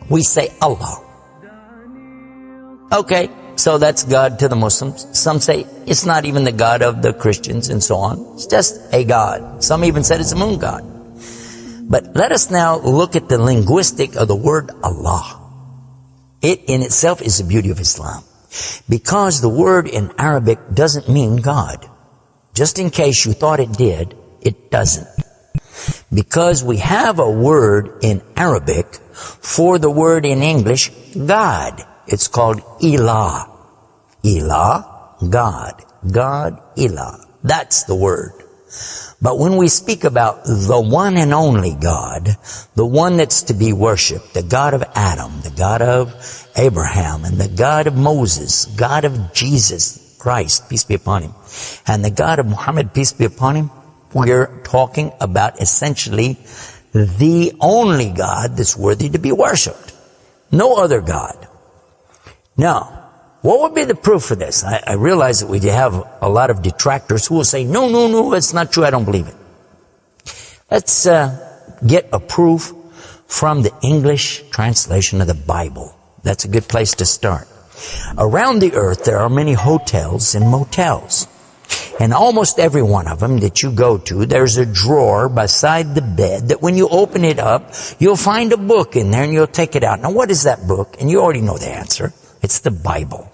We say Allah. Okay, so that's God to the Muslims. Some say it's not even the God of the Christians and so on. It's just a God. Some even said it's a moon god. But let us now look at the linguistic of the word Allah. It in itself is the beauty of Islam. Because the word in Arabic doesn't mean God. Just in case you thought it did, it doesn't. Because we have a word in Arabic for the word in English, God. It's called Ilah. Ilah, God. God, Ilah. That's the word. But when we speak about the one and only God, the one that's to be worshipped, the God of Adam, the God of Abraham, and the God of Moses, God of Jesus Christ, peace be upon him, and the God of Muhammad, peace be upon him, we're talking about essentially the only God that's worthy to be worshipped. No other God. Now, what would be the proof for this? I realize that we have a lot of detractors who will say, no, that's not true, I don't believe it. Let's get a proof from the English translation of the Bible. That's a good place to start. Around the earth, there are many hotels and motels. And almost every one of them that you go to, there's a drawer beside the bed that when you open it up, you'll find a book in there and you'll take it out. Now, what is that book? And you already know the answer. It's the Bible.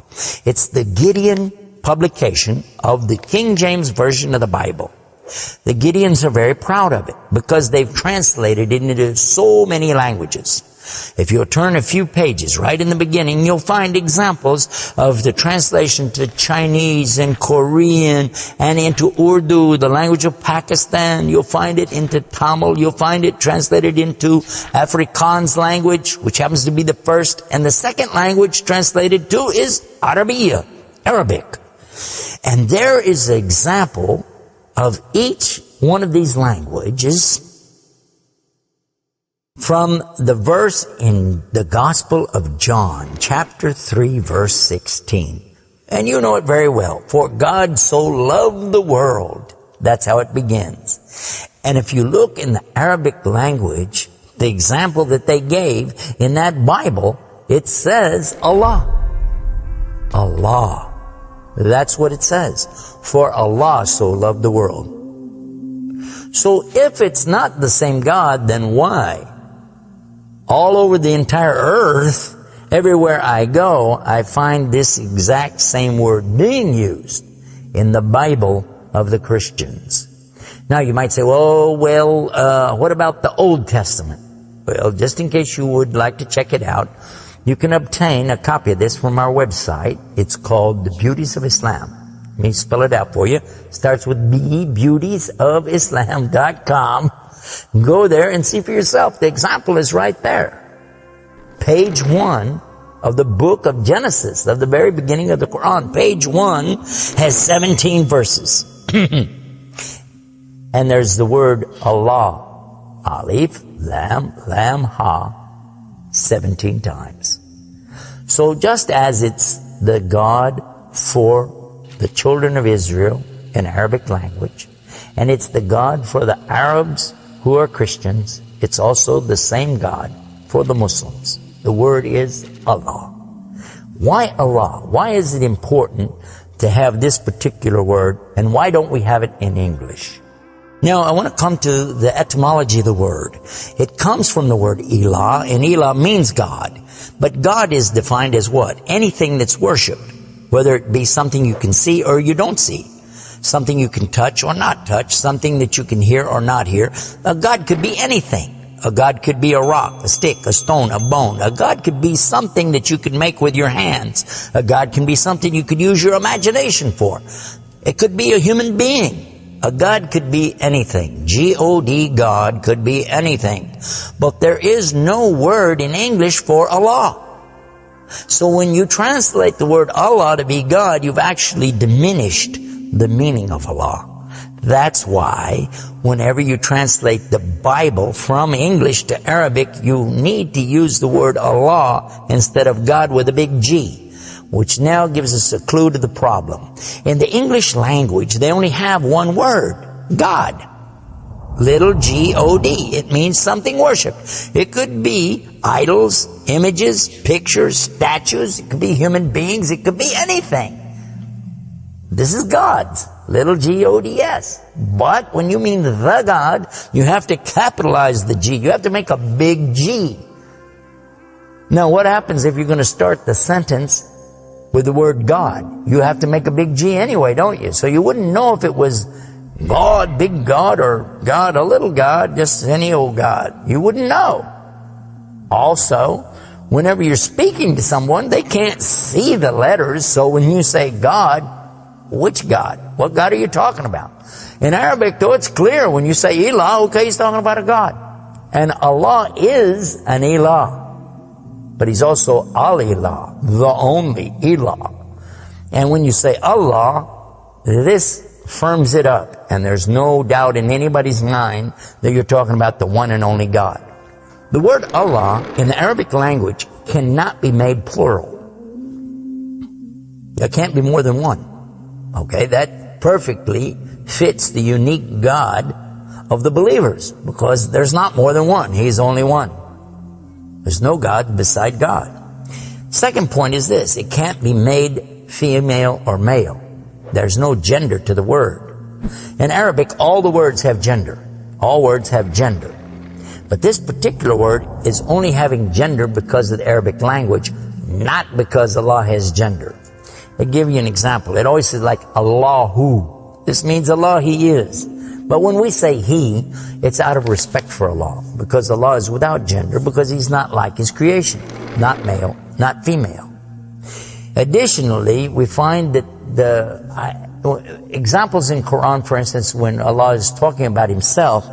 It's the Gideon publication of the King James Version of the Bible. The Gideons are very proud of it because they've translated it into so many languages. If you'll turn a few pages right in the beginning, you'll find examples of the translation to Chinese and Korean and into Urdu, the language of Pakistan. You'll find it into Tamil. You'll find it translated into Afrikaans language, which happens to be the first. And the second language translated to is Arabiya, Arabic. And there is an example of each one of these languages from the verse in the Gospel of John, chapter 3, verse 16. And you know it very well. For God so loved the world. That's how it begins. And if you look in the Arabic language, the example that they gave in that Bible, it says Allah. Allah. That's what it says. For Allah so loved the world. So if it's not the same God, then why? All over the entire earth, everywhere I go, I find this exact same word being used in the Bible of the Christians. Now you might say, what about the Old Testament? Well, just in case you would like to check it out, you can obtain a copy of this from our website. It's called The Beauties of Islam. Let me spell it out for you. It starts with B, beautiesofislam.com. Go there and see for yourself. The example is right there. Page 1 of the book of Genesis, of the very beginning of the Quran. Page 1 has 17 verses. And there's the word Allah. Alif, Lam, Lam, Ha. 17 times. So just as it's the God for the children of Israel in Arabic language, and it's the God for the Arabs who are Christians, it's also the same God for the Muslims. The word is Allah. Why Allah? Why is it important to have this particular word, and why don't we have it in English? Now, I want to come to the etymology of the word. It comes from the word Ilah, and Ilah means God. But God is defined as what? Anything that's worshipped, whether it be something you can see or you don't see, something you can touch or not touch, something that you can hear or not hear. A God could be anything. A God could be a rock, a stick, a stone, a bone. A God could be something that you could make with your hands. A God can be something you could use your imagination for. It could be a human being. A God could be anything. G-O-D, God, could be anything. But there is no word in English for Allah. So when you translate the word Allah to be God, you've actually diminished the meaning of Allah. That's why whenever you translate the Bible from English to Arabic, you need to use the word Allah instead of God with a big G, which now gives us a clue to the problem. In the English language, they only have one word, God. Little G-O-D. It means something worshipped. It could be idols, images, pictures, statues. It could be human beings. It could be anything. This is God's. Little G-O-D-S. But when you mean the God, you have to capitalize the G. You have to make a big G. Now, what happens if you're going to start the sentence with the word God? You have to make a big G anyway, don't you? So you wouldn't know if it was God, big God, or God, a little God, just any old God. You wouldn't know. Also, whenever you're speaking to someone, they can't see the letters. So when you say God, which God? What God are you talking about? In Arabic, though, it's clear. When you say Ilah, okay, he's talking about a God. And Allah is an Ilah. But he's also Al-Ilah, the only Ilah. And when you say Allah, this firms it up. And there's no doubt in anybody's mind that you're talking about the one and only God. The word Allah in the Arabic language cannot be made plural. There can't be more than one. Okay, that perfectly fits the unique God of the believers, because there's not more than one. He's only one. There's no God beside God. Second point is this: it can't be made female or male. There's no gender to the word. In Arabic, all the words have gender. All words have gender. But this particular word is only having gender because of the Arabic language, not because Allah has gender. I'll give you an example. It always says like Allahu. This means Allah, He is. But when we say He, it's out of respect for Allah, because Allah is without gender, because He's not like His creation. Not male, not female. Additionally, we find that the examples in Quran, for instance, when Allah is talking about Himself,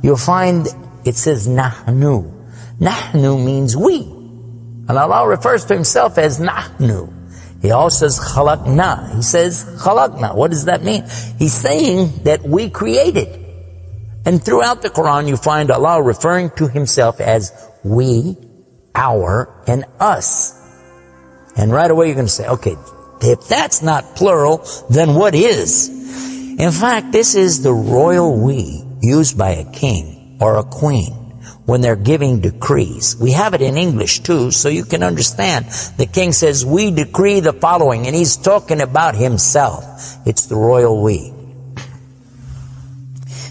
you'll find it says Nahnu. Nahnu means we. And Allah refers to Himself as Nahnu. He also says khalaqna. He says khalaqna. What does that mean? He's saying that we created. And throughout the Quran you find Allah referring to Himself as we, our, and us. And right away you're going to say, okay, if that's not plural, then what is? In fact, this is the royal we used by a king or a queen when they're giving decrees. We have it in English too, so you can understand. The king says, we decree the following, and he's talking about himself. It's the royal we.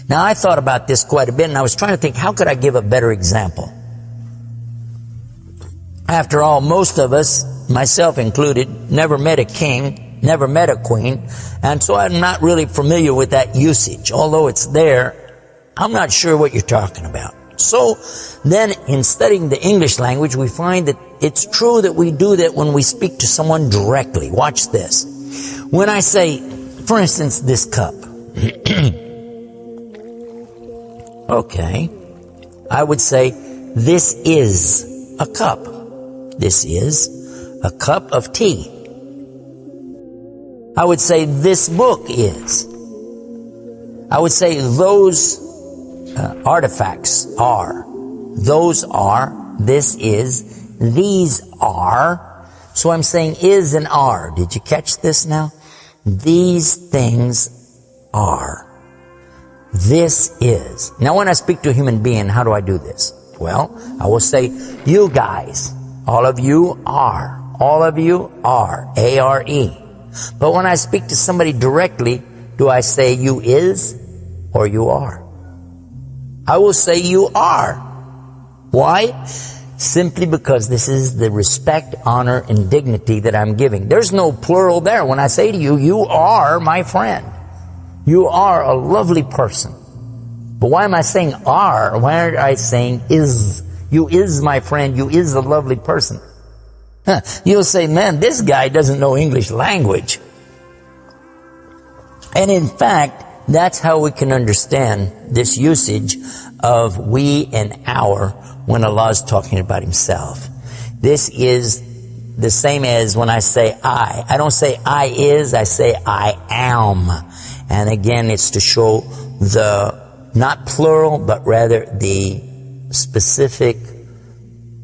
Now, I thought about this quite a bit, and I was trying to think, how could I give a better example? After all, most of us, myself included, never met a king, never met a queen, and so I'm not really familiar with that usage. Although it's there, I'm not sure what you're talking about. So then in studying the English language, we find that it's true that we do that when we speak to someone directly. Watch this. When I say, for instance, this cup. Okay. I would say, this is a cup. This is a cup of tea. I would say, this book is. I would say, those artifacts are. Those are. This is. These are. So I'm saying is and are. Did you catch this now? These things are. This is. Now when I speak to a human being, how do I do this? Well, I will say, you guys. All of you are. All of you are. A-R-E. But when I speak to somebody directly, do I say you is or you are? I will say you are. Why? Simply because this is the respect, honor, and dignity that I'm giving. There's no plural there. When I say to you, you are my friend. You are a lovely person. But why am I saying are? Why aren't I saying is? You is my friend. You is a lovely person. You'll say, man, this guy doesn't know English language. And in fact, that's how we can understand this usage of we and our when Allah is talking about Himself. This is the same as when I say I. I don't say I is, I say I am. And again, it's to show the, not plural, but rather the specific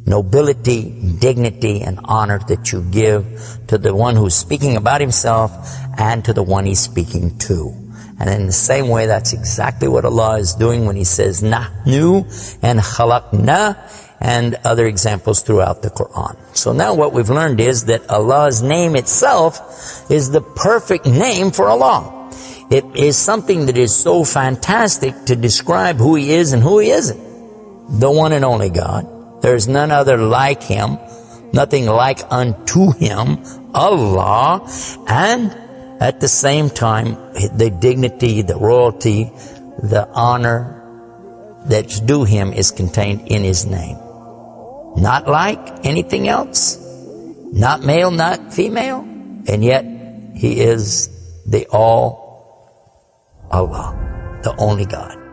nobility, dignity, and honor that you give to the one who's speaking about himself and to the one he's speaking to. And in the same way, that's exactly what Allah is doing when He says Nahnu and Khalaqna. and other examples throughout the Quran. So now what we've learned is that Allah's name itself is the perfect name for Allah. It is something that is so fantastic to describe who He is and who He isn't. The one and only God. There is none other like Him, nothing like unto Him, Allah, and at the same time, the dignity, the royalty, the honor that's due Him is contained in His name. Not like anything else, not male, not female, and yet He is the all Allah, the only God.